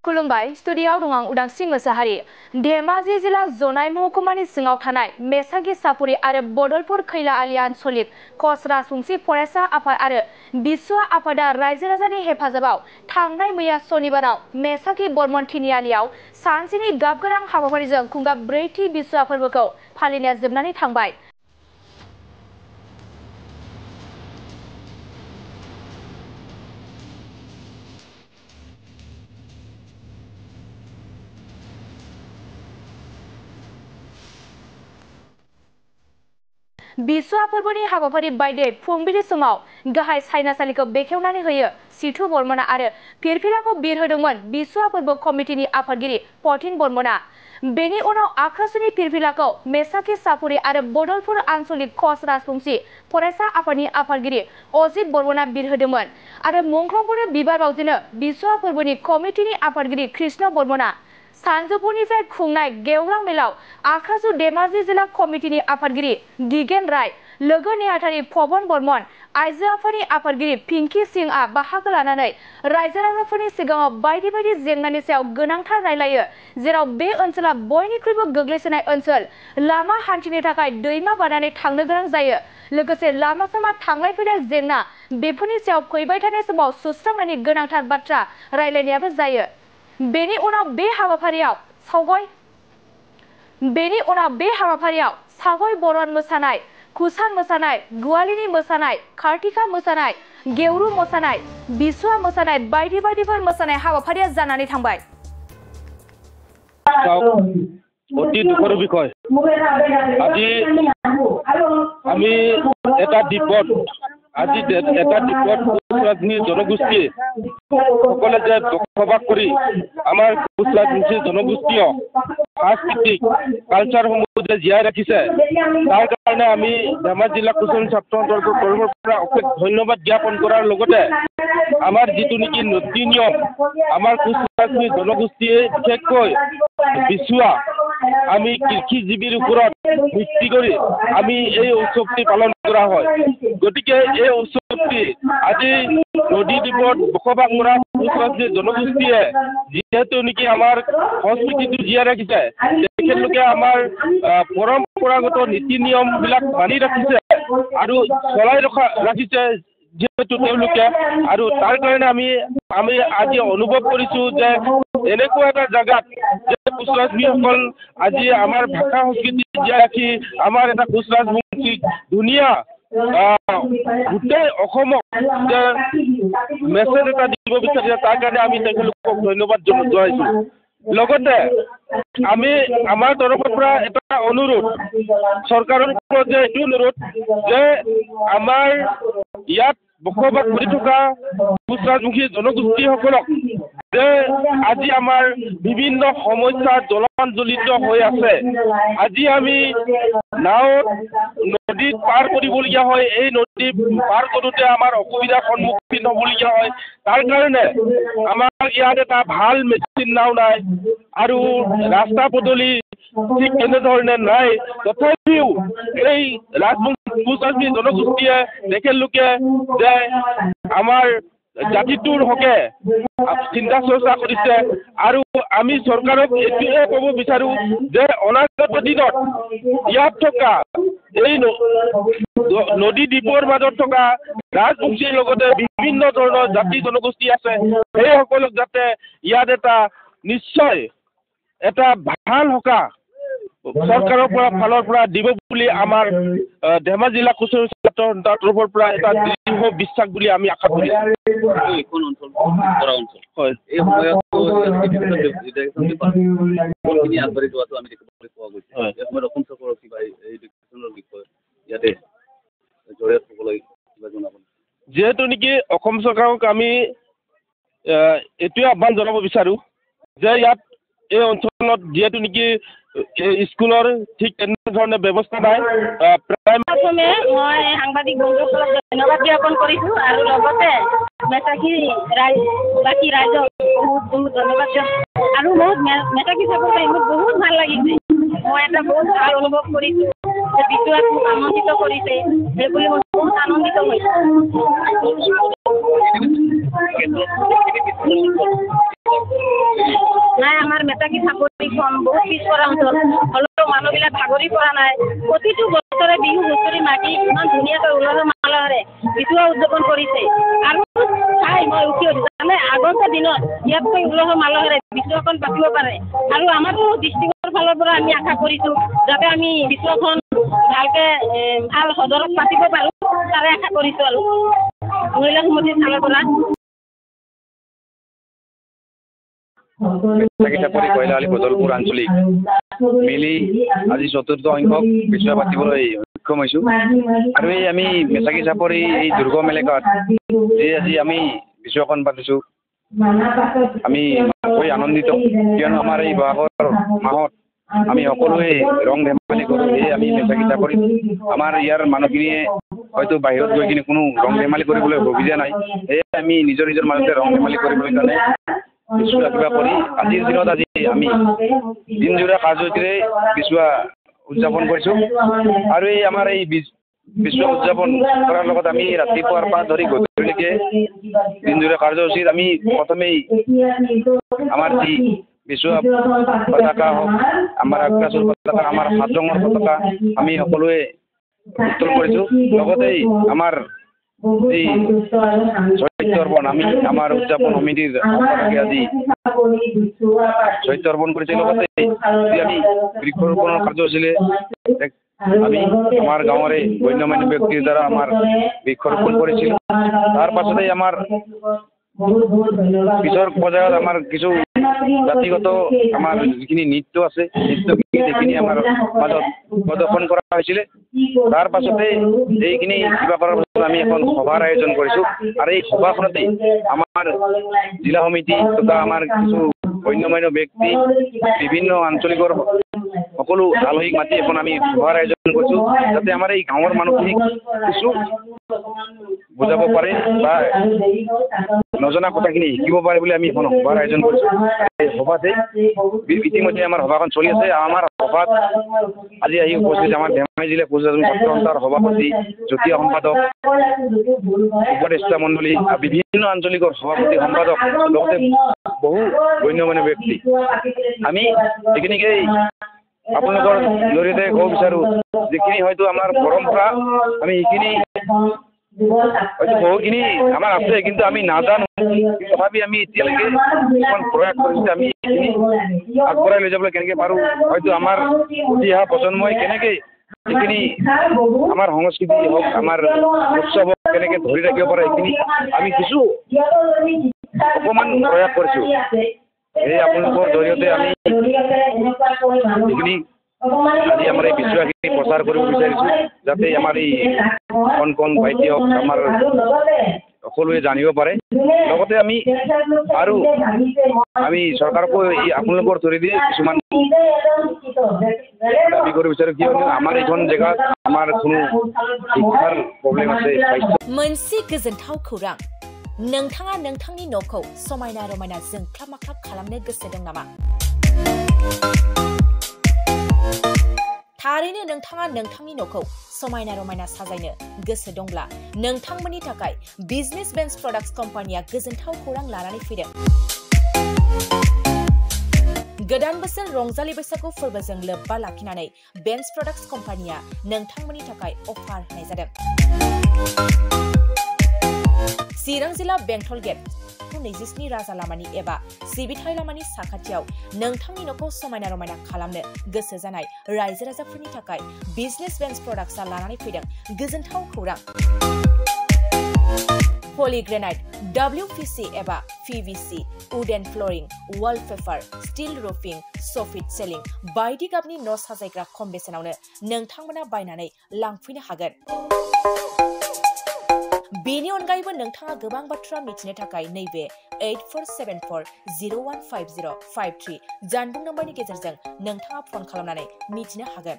खुलुमबाय स्टुडियाव दं आं उदांस्रि मोसाहारि धेमाजि जिल्ला जनाय महकुमानि सिङाव थानाय मेसागि सापुरि आरो बदलपुर खैला आलि आन्सलिक कच राजबंसि फरायसा आफाद आरो बिसुवा आफादा रायजो राजानि हेफाजाबाव थांनाय मैया सनिबाराव मेसागि बर्मन थिनियालियाव सानसेनि गाबगोनां हाबाफारिजों खुंगा ब्रैथि बिसुवा फोरबोखौ फालिनाया जोबनानै थांबाय। बिसुवा फोरबोनि हाबाफारि बायदियै फुंबिलि समाव गाहाय सायनासालिखौ बेखेवनानै होयो सिथु बर्मना आरो फिरफिलाखौ बिरहोदोंमोन बिसुवा फोरबो कमिटिनि आफादगिरि पथिन बर्मना। बेनि उनाव आखासुनि फिरफिलाखौ मेसागि सापुरि आरो बदलपुर आन्सलिक कच राजबंसि फरायसा आफादनि आफादगिरि अजित बर्मना बिरहोदोंमोन आरो मुंख्लंखौनो बिबार बावजेनो बिसुवा फोरबोनि कमिटिनि आफादगिरि कृष्ण बर्मना। सानजौफुनिफ्राय खुंनाय गेवलां मेलाव आखासु धेमाजि जिल्ला कमिटिनि आफादगिरि दिगेन राय, लोगो नेहाथारि पवन बर्मन, आइजो आफादनि आफादगिरि पिंकी सिंहआ बाहागो लानानै रायजो राजाफोरनि सिगाङाव बायदि बायदि जेंनानि सायाव गोनांथार रायलायो, जेराव बे ओनसोला बयनिख्रुइबो गोग्लैसोनाय ओनसोल, लामा हान्थिनो थाखाय दैमा बारनानै थांनो गोनां जायो, लोगोसे लामा सामा थांलाय फैलाय जेंना, बेफोरनि सायाव फैबाय थानाय समाव सुस्रांनायनि गोनांथार बाथ्रा रायलायनायाबो जायो। बेनि उनाव बे हाबाफारियाव सागय बरन मोसानाय, कुसान मोसानाय, गुवालिनी मोसानाय, कार्तिका मोसानाय, गेवरु मोसानाय, बिसुवा मोसानाय बायदि बायदिफोर मोसानाय हाबाफारिया जानानै थांबाय। অতি দুখৰ বিষয় আজি আমি এটা দ্বীপত ৰাজনীতি জনগোষ্ঠী সকলে যে বসবাস কৰি আমাৰ ৰাজনীতি জনগোষ্ঠীয় সাংস্কৃতিক কালচাৰসমূহ যে জীয়াই ৰাখিছে তাৰ কাৰণে আমি ধেমাজি জিলা কুশল ছাত্ৰ সন্থাৰ তৰফৰ পৰা অশেষ ধন্যবাদ জ্ঞাপন কৰাৰ লগতে আমাৰ যিটো নেকি নীতি নিয়ম আমাৰ ৰাজনীতি জনগোষ্ঠীয়ে বিশেষকৈ বিচুৱা আমি কৃষিজীৱীৰ ওপৰত ভিত্তি কৰি আমি এই উৎসৱটি পালন কৰা হয়। গতিকে এই উৎসৱটি আজি নদী দ্বীপত বসবাস কৰা জনগোষ্ঠীয়ে যিহেতু নেকি আমাৰ সংস্কৃতিটো জীয়াই ৰাখিছে, তেখেতলোকে আমাৰ পৰম্পৰাগত নীতি নিয়মবিলাক মানি ৰাখিছে আৰু চলাই ৰাখিছে যিহেতু তেওঁলোকে, আৰু তাৰ কাৰণে আমি আজি অনুভৱ কৰিছো যে এনেকুৱা এটা জেগাত যে কোচ ৰাজবংশীসকল আজি আমাৰ ভাষা সংস্কৃতি জীয়াই ৰাখি আমাৰ এটা কোচ ৰাজবংশী ধুনীয়া গোটেই অসমক যে মেছেজ এটা দিব বিচাৰিছে, তাৰ কাৰণে আমি তেখেতলোকক ধন্যবাদ জনাইছো। লগতে আমি আমাৰ তৰফৰ পৰা এটা অনুৰোধ চৰকাৰৰ ওপৰত যে এইটো অনুৰোধ যে আমাৰ ইয়াত বসবাস কৰি থকা কোচ ৰাজবংশী জনগোষ্ঠীসকলক যে আজি আমাৰ বিভিন্ন সমস্যাত জলাঞ্জলিত হৈ আছে, আজি আমি নাৱত নদীত পাৰ কৰিবলগীয়া হয়, এই নদী পাৰ কৰোঁতে আমাৰ অসুবিধাৰ সন্মুখীন হ'বলগীয়া হয়। তাৰ কাৰণে আমাৰ ইয়াত এটা ভাল মেচিন নাও নাই আৰু ৰাস্তা পদূলি ঠিক তেনেধৰণে নাই। তথাপিও এই কোচ ৰাজবংশী জনগোষ্ঠীয়ে তেখেতলোকে যে আমাৰ জাতিটোৰ হকে চিন্তা চৰ্চা কৰিছে আৰু আমি চৰকাৰক এইটোৱে ক'ব বিচাৰো যে অনাগত দিনত ইয়াত থকা এই নদী দ্বীপৰ মাজত থকা ৰাজবংশীৰ লগতে বিভিন্ন ধৰণৰ জাতি জনগোষ্ঠী আছে, সেইসকলক যাতে ইয়াত এটা নিশ্চয় এটা ভাল সকাহ চৰকাৰৰ ফালৰ পৰা দিব বুলি আমাৰ ধেমাজি জিলা কুশল ছাত্ৰ সন্থাৰ তৰফৰ পৰা এটা দৃঢ় বিশ্বাস বুলি আমি আশা কৰিছো। হয়, এই যিহেতু নেকি অসম চৰকাৰক আমি এইটোৱে আহ্বান জনাব বিচাৰো যে ইয়াত এই অঞ্চলত যিহেতু নেকি স্কুলৰ ঠিক তেনেধৰণে ব্যৱস্থা নাই, প্ৰথমে মই সাংবাদিক বন্ধুসকলক ধন্যবাদ জ্ঞাপন কৰিছোঁ আৰু লগতে মেসাগী বাকী ৰাইজক বহুত ধন্যবাদ আৰু মেসাগী চাব পাৰি মোক বহুত ভাল লাগিছে, মই এটা বহুত ভাল অনুভৱ কৰিছোঁ বিচুৱাত মোক আমন্ত্ৰিত কৰিছে সেইবুলি মই বহুত আনন্দিত হৈছোঁ নাই আমাৰ মেটাকি চাপৰিখন বহুত পিছপৰা অঞ্চল হ'লেও মানুহবিলাক ভাগৰি পৰা নাই প্ৰতিটো বছৰে বিহু হুঁচৰি মাতি ইমান ধুনীয়াকৈ উলহ মালহেৰে বিচুৱা উদযাপন কৰিছে আৰু চাই মই উঠি মানে আগন্তুক দিনত ইয়াতকৈ উলহ মালহেৰে বিচুৱাখন পাতিব পাৰে আৰু আমাৰো ডিষ্ট্ৰিক্টৰ ফালৰ পৰা আমি আশা কৰিছোঁ যাতে আমি বিচুৱাখন ভালকৈ ভাল সদৰত পাতিব পাৰোঁ তাৰে আশা কৰিছোঁ আৰু মহিলা সমিতিৰ ফালৰ পৰা চাপৰি কৈলালী বদলপুৰ আঞ্চলিক মিলি আজি ৪ৰ্থ সংখ্যক বিচুৱা পাতিবলৈ সক্ষম হৈছোঁ আৰু এই আমি মেচাকি চাপৰি এই দুৰ্গম এলেকাত যে আজি আমি বিচুৱাখন পাতিছোঁ আমি কৈ আনন্দিত কিয়নো আমাৰ এই বহাগৰ মাহত আমি সকলোৱে ৰং ধেমালি কৰোঁ সেয়ে আমি মেচাকি চাপৰিত আমাৰ ইয়াৰ মানুহখিনিয়ে হয়তো বাহিৰত গৈ কিনে কোনো ৰং ধেমালি কৰিবলৈ সুবিধা নাই সেয়ে আমি নিজৰ মাজতে ৰং ধেমালি কৰিবলৈ কাৰণে বিচুৱা কিবা কৰি আজিৰ দিনত আজি আমি দিনজোৰা কাৰ্যসূচীৰে বিচুৱা উদযাপন কৰিছোঁ আৰু এই আমাৰ এই বিচুৱা উদযাপন কৰাৰ লগত আমি ৰাতিপুৱাৰ পৰা ধৰি গধূলিলৈকে দিনজোৰা কাৰ্যসূচীত আমি প্ৰথমেই আমাৰ যি বিচুৱা পতাকা হওক আমাৰ আকাশৰ পতাকা আমাৰ 7 ৰঙৰ পতাকা আমি সকলোৱে উত্তোলন কৰিছোঁ লগতেই আমাৰ যি চৈত্য অৰ্পণ আমি আমাৰ উদযাপন সমিতিৰ আজি চৈত্য অৰ্পণ কৰিছে লগতে যি আমি বৃক্ষৰোপণৰ কাৰ্যসূচীৰে আমি আমাৰ গাঁৱৰে গণ্যমান্য ব্যক্তিৰ দ্বাৰা আমাৰ বৃক্ষৰোপণ কৰিছিল তাৰ পাছতেই আমাৰ পিছৰ পৰ্যায়ত আমাৰ কিছু জাতিগত আমাৰ যিখিনি নৃত্য আছে নৃত্যখিনি আমাৰ মাজত প্ৰদৰ্শন কৰা হৈছিলে তাৰ পাছতে এইখিনি কিবা কৰাৰ পাছত আমি এখন সভাৰ আয়োজন কৰিছোঁ আৰু এই সভাখনতেই আমাৰ জিলা সমিতি তথা আমাৰ কিছু গণ্যমান্য ব্যক্তি বিভিন্ন আঞ্চলিকৰ সকলো আলহীক মাতি এখন আমি সভাৰ আয়োজন কৰিছোঁ যাতে আমাৰ এই গাঁৱৰ মানুহখিনিক কিছু বুজাব পাৰে বা নজনা কথাখিনি শিকিব পাৰে বুলি আমি এখন সভাৰ আয়োজন কৰিছোঁ এই সভাতে ইতিমধ্যে আমাৰ সভাখন চলি আছে আমাৰ সভাত আজি আহি উপস্থিত আমাৰ ধেমাজি জিলা পূজাজনী ছাত্ৰ সন্থাৰ সভাপতি যুটীয়া সম্পাদক উপদেষ্টা মণ্ডলী বিভিন্ন আঞ্চলিকৰ সভাপতি সম্পাদক লগতে বহু গণ্যমান্য ব্যক্তি আমি এইখিনিকেই আপোনালোকৰ জৰিয়তে ক'ব বিচাৰোঁ যিখিনি হয়তো আমাৰ পৰম্পৰা আমি সেইখিনি হয়তো বহুখিনি আমাৰ আছে কিন্তু আমি নাজানো তথাপি আমি এতিয়ালৈকে কিছুমান প্ৰয়াস কৰিছোঁ আমি এইখিনি আগবঢ়াই লৈ যাবলৈ কেনেকৈ পাৰোঁ হয়তো আমাৰ উঠি অহা প্ৰজন্মই কেনেকৈ এইখিনি আমাৰ সংস্কৃতি হওক আমাৰ উৎসৱ হওক কেনেকৈ ধৰি ৰাখিব পাৰে এইখিনি আমি কিছু অকণমান প্ৰয়াস কৰিছোঁ এই আপোনালোকৰ জৰিয়তে আমি এইখিনি আজি আমাৰ এই বিচুৱাখিনি প্ৰচাৰ কৰিব বিচাৰিছোঁ যাতে আমাৰ এই কণ ভাইটি হওক আমাৰ সকলোৱে জানিব পাৰে লগতে আমি আৰু আমি চৰকাৰকো এই আপোনালোকৰ জৰিয়তে কিছুমান দাবী কৰিব বিচাৰোঁ কিয়নো আমাৰ এইখন জেগাত আমাৰ কোনো শিক্ষাৰ প্ৰব্লেম আছে मोनसे गोजोनथाव खौरां नोंथाङा नोंथांनि न'खौ समायना रमायना जोंख्लाब माख्लाब खालामनो गोसो दं नामा थारैनो नोंथाङा नोंथांनि न'खौ समायना रमायना साजायनो गोसो दंब्ला नोंथांमोननि थाखाय बिजनेस बेन्स प्रडाक्ट्स कम्पानिया गोजोनथाव खौरां लानानै फैदों गोदान बोसोर रंजालि बैसागु फोरबोजों लोब्बा लाखिनानै बेन्स प्रडाक्ट्स कम्पानिया नोंथांमोननि थाखाय अफार होनाय जादों चिरां जिल्ला बेंटल गेट 27 राजा लामानि एबा सिबिथाय लामानि साखाथियाव नोंथांनि न'खौ समायना रमायना खालामनो गोसो जानाय रायजो राजाफोरनि थाखाय बिजनेस बेन्स प्रडाक्ट्सआ लानानै फैदों गोजोनथाव खौरां पलिग्रेनाइट WPC एबा PVC wooden flooring wallpaper steel roofing soffit ceiling बायदि गाबनि न' साजायग्रा खम बेसेनावनो नोंथांमोना बायनानै लांफैनो हागोन बेनि अनगायैबो नोंथाङा गोबां बाथ्रा मिथिनो थाखाय नैबे 8474015053 जानबुं नम्बरनि गेजेरजों नोंथाङा फन खालामनानै मिथिनो हागोन